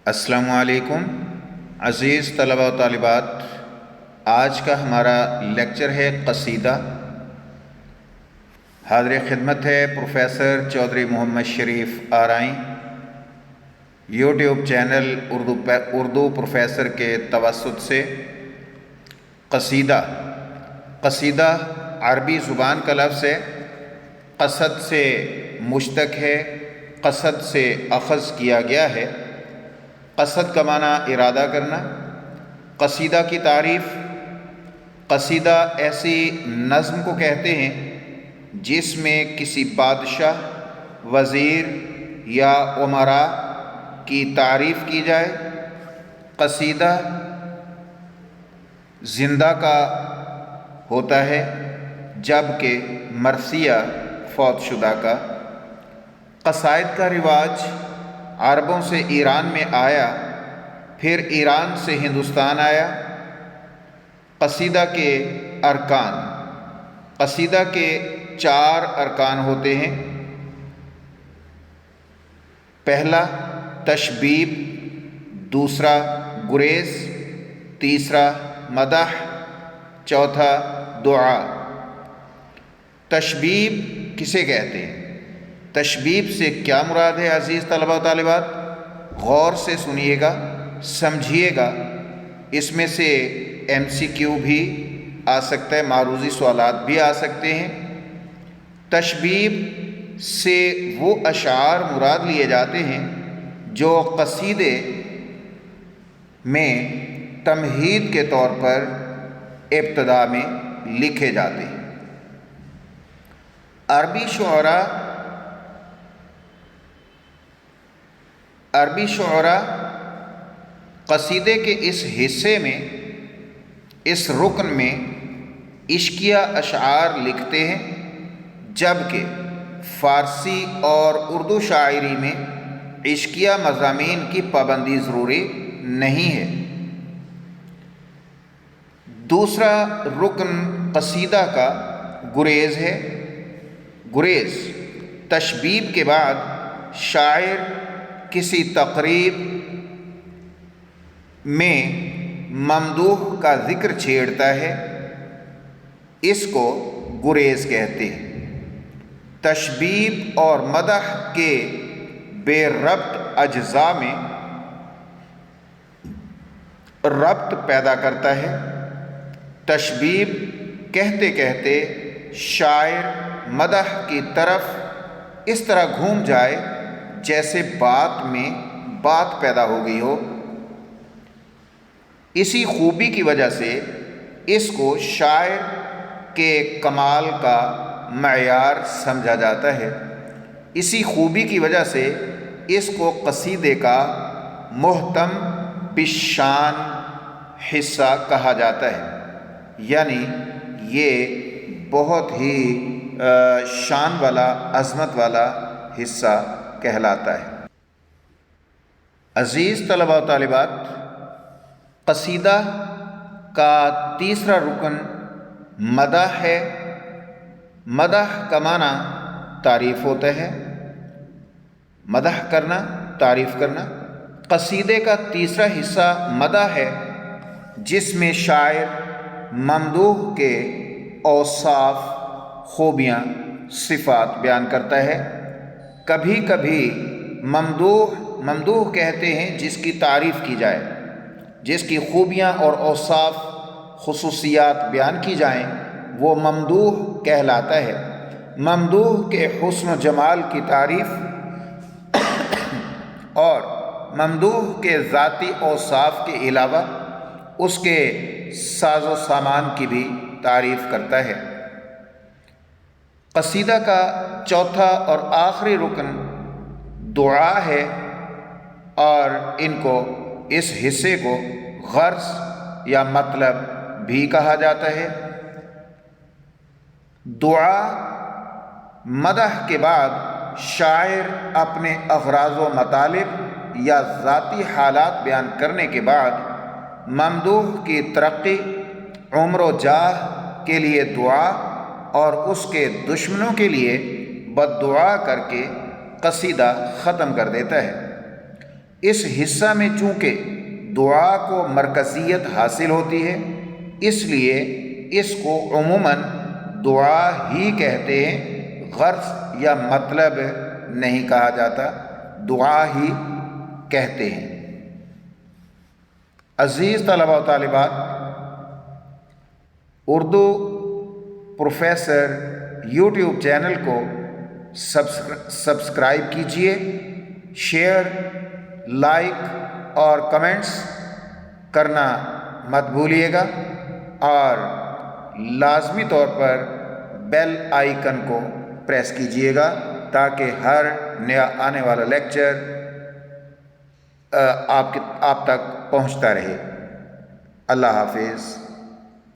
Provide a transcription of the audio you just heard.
السلام علیکم عزیز طلباء و طالبات، آج کا ہمارا لیکچر ہے قصیدہ۔ حاضر خدمت ہے professor Chaudhry Muhammad Sharif Arain, YouTube channel Urdu professor کے توسط سے۔ قصیدہ عربی زبان کا لفظ ہے، قصد سے مشتق ہے، قصد سے اخذ کیا گیا ہے۔ قصد کا معنی ارادہ کرنا۔ قصیدہ کی تعریف: قصیدہ ایسی نظم کو کہتے ہیں جس میں کسی بادشاہ، وزیر یا امراء کی تعریف کی جائے۔ قصیدہ زندہ کا ہوتا ہے جبکہ مرثیہ فوت شدہ کا۔ قصائد کا رواج عربوں سے ایران میں آیا، پھر ایران سے ہندوستان آیا۔ قصیدہ کے ارکان: قصیدہ کے 4 ارکان ہوتے ہیں۔ پہلا تشبیب، دوسرا گریز، تیسرا مدح، چوتھا دعا۔ تشبیب کسے کہتے ہیں؟ تشبیب سے کیا مراد ہے عزیز طلباء و طالبات؟ غور سے سنیے گا، سمجھیے گا۔ اس میں سے MCQ بھی آ سکتا ہے، معروضی سوالات بھی آ سکتے ہیں۔ تشبیب سے وہ اشعار مراد لیے جاتے ہیں جو قصیدے میں تمہید کے طور پر ابتدا میں لکھے جاتے ہیں۔ عربی شعراء قصیدے کے اس حصے میں، اس رکن میں عشقیہ اشعار لکھتے ہیں، جبکہ فارسی اور اردو شاعری میں عشقیہ مضامین کی پابندی ضروری نہیں ہے۔ دوسرا رکن قصیدہ کا گریز ہے۔ گریز: تشبیب کے بعد شاعر کسی تقریب میں ممدوح کا ذکر چھیڑتا ہے، اس کو گریز کہتے ہیں۔ تشبیب اور مدح کے بے ربط اجزاء میں ربط پیدا کرتا ہے۔ تشبیب کہتے کہتے شاعر مدح کی طرف اس طرح گھوم جائے جیسے بات میں بات پیدا ہو گئی ہو۔ اسی خوبی کی وجہ سے اس کو شاعر کے کمال کا معیار سمجھا جاتا ہے۔ اسی خوبی کی وجہ سے اس کو قصیدے کا محتم بالشان حصہ کہا جاتا ہے، یعنی یہ بہت ہی شان والا، عظمت والا حصہ کہلاتا ہے۔ عزیز طلباء و طالبات، قصیدہ کا تیسرا رکن مدح ہے۔ مدح کا معنی تعریف ہوتا ہے، مدح کرنا، تعریف کرنا۔ قصیدے کا تیسرا حصہ مدح ہے، جس میں شاعر ممدوح کے اوصاف، خوبیاں، صفات بیان کرتا ہے۔ کبھی کبھی ممدوح کہتے ہیں جس کی تعریف کی جائے، جس کی خوبیاں اور اوصاف، خصوصیات بیان کی جائیں، وہ ممدوح کہلاتا ہے۔ ممدوح کے حسن و جمال کی تعریف اور ممدوح کے ذاتی اوصاف کے علاوہ اس کے ساز و سامان کی بھی تعریف کرتا ہے۔ قصیدہ کا چوتھا اور آخری رکن دعا ہے، اور اس حصے کو غرض یا مطلب بھی کہا جاتا ہے۔ دعا: مدح کے بعد شاعر اپنے اغراض و مطالب یا ذاتی حالات بیان کرنے کے بعد ممدوح کی ترقی، عمر و جاہ کے لیے دعا اور اس کے دشمنوں کے لیے بد دعا کر کے قصیدہ ختم کر دیتا ہے۔ اس حصہ میں چونکہ دعا کو مرکزیت حاصل ہوتی ہے، اس لیے اس کو عموماً دعا ہی کہتے ہیں، غرض یا مطلب نہیں کہا جاتا، دعا ہی کہتے ہیں۔ عزیز طلباء و طالبات، اردو پروفیسر یوٹیوب چینل کو سبسکرائب کیجیے، شیئر، لائک اور کمنٹس کرنا مت بھولیے گا، اور لازمی طور پر بیل آئیکن کو پریس کیجیے گا تاکہ ہر نیا آنے والا لیکچر آپ تک پہنچتا رہے۔ اللہ حافظ۔